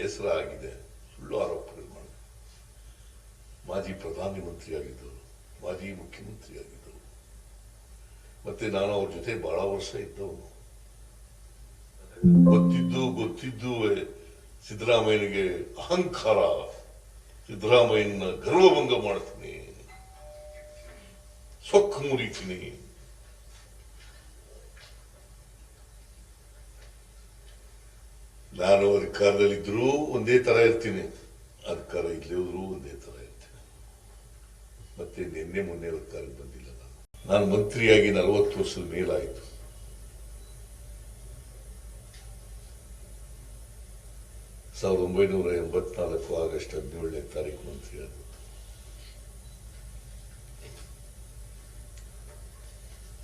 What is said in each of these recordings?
ಬೇಸರ ಆಗಿದೆ. ಸುಳ್ಳು ಆರೋಪಗಳು ಮಾಡಿ ಮಾಜಿ ಪ್ರಧಾನಮಂತ್ರಿ ಆಗಿದ್ದರು, ಮಾಜಿ ಮುಖ್ಯಮಂತ್ರಿ ಆಗಿದ್ದರು, ಮತ್ತೆ ನಾನು ಅವ್ರ ಜೊತೆ ಬಹಳ ವರ್ಷ ಇದ್ದವನು. ಗೊತ್ತಿದ್ದು ಸಿದ್ದರಾಮಯ್ಯನಿಗೆ ಅಹಂಕಾರ, ಸಿದ್ದರಾಮಯ್ಯನ ಗರ್ವಭಂಗ ಮಾಡ್ತೀನಿ, ಸೊಕ್ಕು ಮುರಿತೀನಿ. ನಾನು ಅಧಿಕಾರದಲ್ಲಿದ್ದರೂ ಒಂದೇ ತರ ಇರ್ತೀನಿ, ಅಧಿಕಾರ ಇಲ್ಲದ್ರು ಒಂದೇ ತರ ಇರ್ತೀನಿ. ಮತ್ತೆ ನಿನ್ನೆ ಮೊನ್ನೆ ಅಧಿಕಾರಕ್ಕೆ ಬಂದಿಲ್ಲ. ನಾನು ಮಂತ್ರಿಯಾಗಿ 40 ವರ್ಷದ ಮೇಲಾಯಿತು. ಸಾವಿರದ 1984 ಆಗಸ್ಟ್ 17ನೇ ತಾರೀಕು ಮಂತ್ರಿ ಆದ.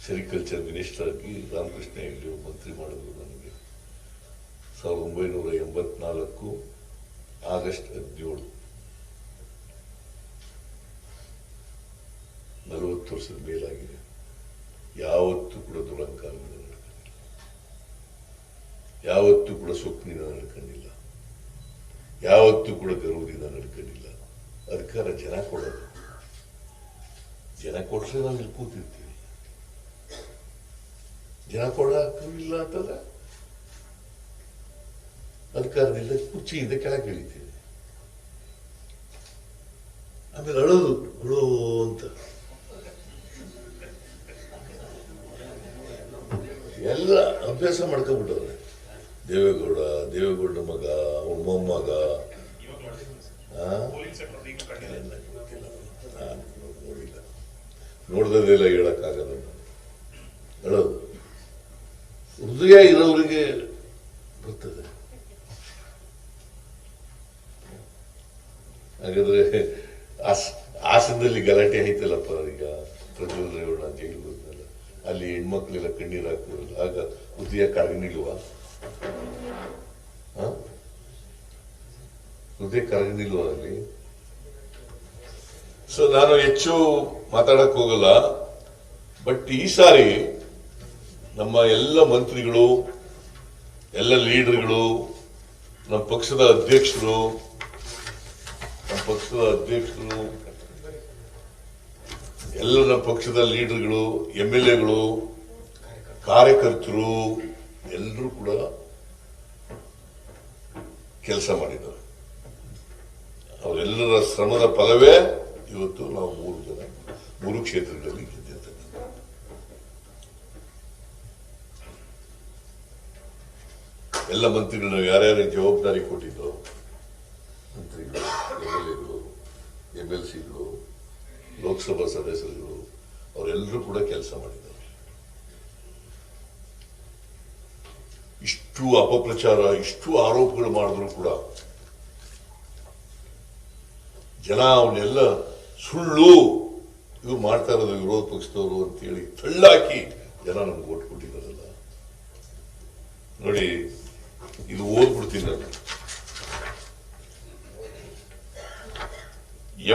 ಸೆರಿಕಲ್ಚರ್ ಮಿನಿಸ್ಟರ್ ಆಗಿ ರಾಮಕೃಷ್ಣ ಹೆಗಡೆ ಮಂತ್ರಿ ಮಾಡಿದ್ರು ನನಗೆ 1984 ಆಗಸ್ಟ್ 17. 40 ವರ್ಷದ ಮೇಲಾಗಿದೆ. ಯಾವತ್ತೂ ಕೂಡ ದುರಂಕಾರದಿಂದ ನಡ್ಕೊಂಡಿಲ್ಲ, ಯಾವತ್ತೂ ಕೂಡ ಸೊಕ್ಕಿನಿಂದ ನಡ್ಕೊಂಡಿಲ್ಲ, ಯಾವತ್ತೂ ಕೂಡ ಗರ್ವದಿಂದ ನಡ್ಕೊಂಡಿಲ್ಲ. ಅಧಿಕಾರ ಜನ ಕೊಡೋದು, ಜನ ಕೊಡ್ರೆ ನಾವು ಇಲ್ಲಿ ಕೂತಿರ್ತೀವಿ. ಜನ ಕೊಡಕ್ಕಿಲ್ಲ ಅಂತಂದ್ರೆ ಅಧಿಕಾರದಿಂದ ಕುರ್ಚಿಯಿಂದ ಕೆಳಗೆ ಇಳಿತೀವಿ. ಆಮೇಲೆ ಅಳೋದು ಅಳೋ ಅಂತ ಎಲ್ಲ ಅಭ್ಯಾಸ ಮಾಡ್ಕೊಂಡ್ಬಿಟ್ಟವ್ರೆ. ದೇವೇಗೌಡ ಮಗ, ಅವನ ಮೊಮ್ಮಗ, ನೋಡಿಲ್ಲ, ನೋಡ್ದದೆಲ್ಲ ಹೇಳಕ್ಕಾಗಲ್ಲ. ಹೇಳೋದು ಹೃದಯ ಇರೋರಿಗೆ ಬರ್ತದೆ. ಹಾಗಾದ್ರೆ ಹಾಸನದಲ್ಲಿ ಗಲಾಟೆ ಆಯ್ತಲ್ಲಪ್ಪ, ಈಗ ಪ್ರಜ್ವಲ್ ರೇವಣ್ಣ ಜೈಲು ಬಂದಲ್ಲ, ಅಲ್ಲಿ ಹೆಣ್ಮಕ್ಳೆಲ್ಲ ಕಣ್ಣೀರು ಹಾಕ್ತಿರಲ್ಲ, ಆಗ ಹೃದಯ ಕರಗನಿಲ್ವಾ? ಹೃದಯ ಕರಗನಿಲ್ವಾ ಅಲ್ಲಿ? ಸೊ ನಾನು ಹೆಚ್ಚು ಮಾತಾಡಕ್ ಹೋಗಲ್ಲ. ಬಟ್ ಈ ಸಾರಿ ನಮ್ಮ ಎಲ್ಲ ಮಂತ್ರಿಗಳು, ಎಲ್ಲ ಲೀಡರ್ಗಳು, ನಮ್ಮ ಪಕ್ಷದ ಅಧ್ಯಕ್ಷರು, ಎಲ್ಲ ನಮ್ಮ ಪಕ್ಷದ ಲೀಡರ್ಗಳು, MLAಗಳು, ಕಾರ್ಯಕರ್ತರು ಎಲ್ಲರೂ ಕೂಡ ಕೆಲಸ ಮಾಡಿದ್ದಾರೆ. ಅವರೆಲ್ಲರ ಶ್ರಮದ ಫಲವೇ ಇವತ್ತು ನಾವು 3 ಕ್ಷೇತ್ರಗಳಲ್ಲಿ ಗೆದ್ದಿರ್ತಕ್ಕಂಥ. ಎಲ್ಲ ಮಂತ್ರಿಗಳು ನಾವು ಯಾರ್ಯಾರಿಗೆ ಜವಾಬ್ದಾರಿ ಕೊಟ್ಟಿದ್ದೋ, ಮಂತ್ರಿಗಳು, MLAಗಳು, MLCಗಳು, ಲೋಕಸಭಾ ಸದಸ್ಯರುಗಳು, ಅವರೆಲ್ಲರೂ ಕೂಡ ಕೆಲಸ ಮಾಡಿದ್ದಾರೆ. ಇಷ್ಟು ಅಪಪ್ರಚಾರ, ಇಷ್ಟು ಆರೋಪಗಳು ಮಾಡಿದ್ರು ಕೂಡ ಜನ ಅವನ್ನೆಲ್ಲ ಸುಳ್ಳು, ಇವ್ರು ಮಾಡ್ತಾ ಇರೋದು ವಿರೋಧ ಪಕ್ಷದವರು ಅಂತೇಳಿ ತಳ್ಳಾಕಿ ಜನ ನಮ್ಗೆ ಓಟ್ ಕೊಟ್ಟಿದ್ದಾರಲ್ಲ. ನೋಡಿ, ಇದು ಓದ್ಬಿಡ್ತೀನಿ ನಾನು.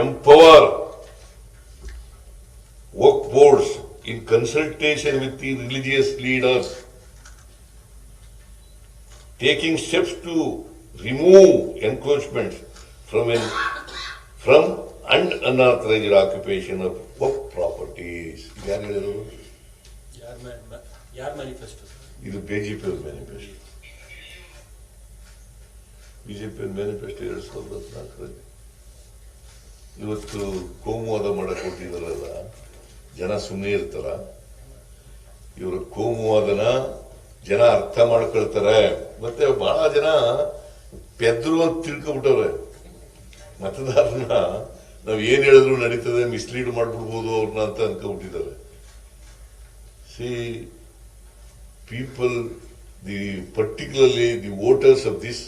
Empower work boards in consultation with the religious leaders, taking steps to remove encroachments from unauthorized occupation of work properties. ಯಾರು ಹೇಳಿದ್ರು? ಯಾರ್ ಮ್ಯಾನಿಫೆಸ್ಟೋ? ಇದು ಬಿಜೆಪಿ ಮ್ಯಾನಿಫೆಸ್ಟೋ. ಬಿಜೆಪಿ ಮ್ಯಾನಿಫೆಸ್ಟೋ 2014ರಲ್ಲಿ. ಇವತ್ತು ಕೋಮುವಾದ ಮಾಡಕ್ ಕೊಟ್ಟಿದಾರಲ್ಲ, ಜನ ಸುಮ್ಮನೆ ಇರ್ತಾರ? ಇವರು ಕೋಮುವಾದನ ಜನ ಅರ್ಥ ಮಾಡ್ಕೊಳ್ತಾರೆ. ಮತ್ತೆ ಬಹಳ ಜನ ಪೆದ್ರು ಅಂತ ತಿಳ್ಕೊಬಿಟ್ಟವ್ರೆ. ಮತದಾರನ ನಾವ್ ಏನ್ ಹೇಳಿದ್ರು ನಡೀತದೆ, ಮಿಸ್ಲೀಡ್ ಮಾಡ್ಬಿಡ್ಬೋದು ಅವ್ರನ್ನ ಅಂತ ಅನ್ಕೊಬಿಟ್ಟಿದ್ದಾರೆ. See people, particularly the voters of this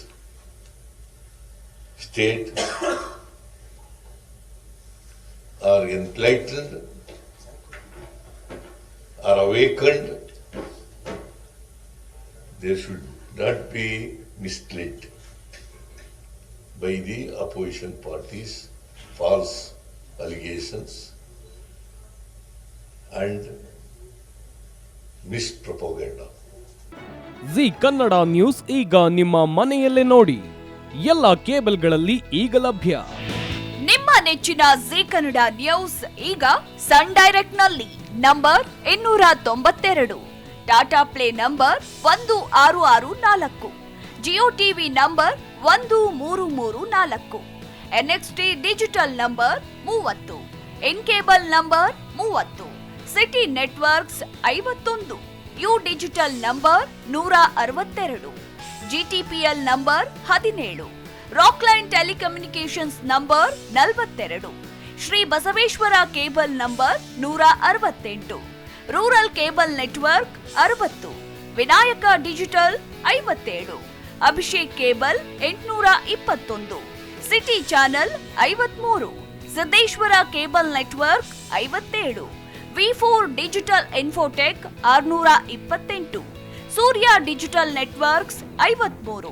state are enlightened, are awakened. They should not be misled by the opposition parties' false allegations and mispropaganda. G Kannada news ಈಗ ನಿಮ್ಮ ಮನೆಯಲ್ಲೇ ನೋಡಿ. ಎಲ್ಲ ಕೇಬಲ್ಗಳಲ್ಲಿ ಈಗ ಲಭ್ಯ. ನಿಮ್ಮ ನೆಚ್ಚಿನ ಜೀ ಕನ್ನಡ ನ್ಯೂಸ್ ಈಗ ಸನ್ ಡೈರೆಕ್ಟ್ ನಲ್ಲಿ number 292, Tata play number 1664, Jio TV number 1334, NXT digital number 30, in cable number 30, city networks 51, U digital number 162, GTPL number 17, Rockline telecommunications number 42, Shri Basaveshwara cable number 168, rural cable network 60, Vinayaka digital 57, Abhishek cable 821, city channel 53, Siddeshwara cable network 57, V4 digital Infotech 628, Surya digital networks 53,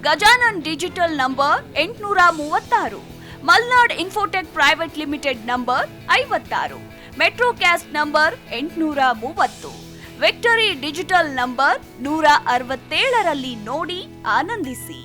Gajanan digital number 836, Malnad infotech private limited number 56, Metrocast number 830, victory digital number 167ರಲ್ಲಿ ನೋಡಿ ಆನಂದಿಸಿ.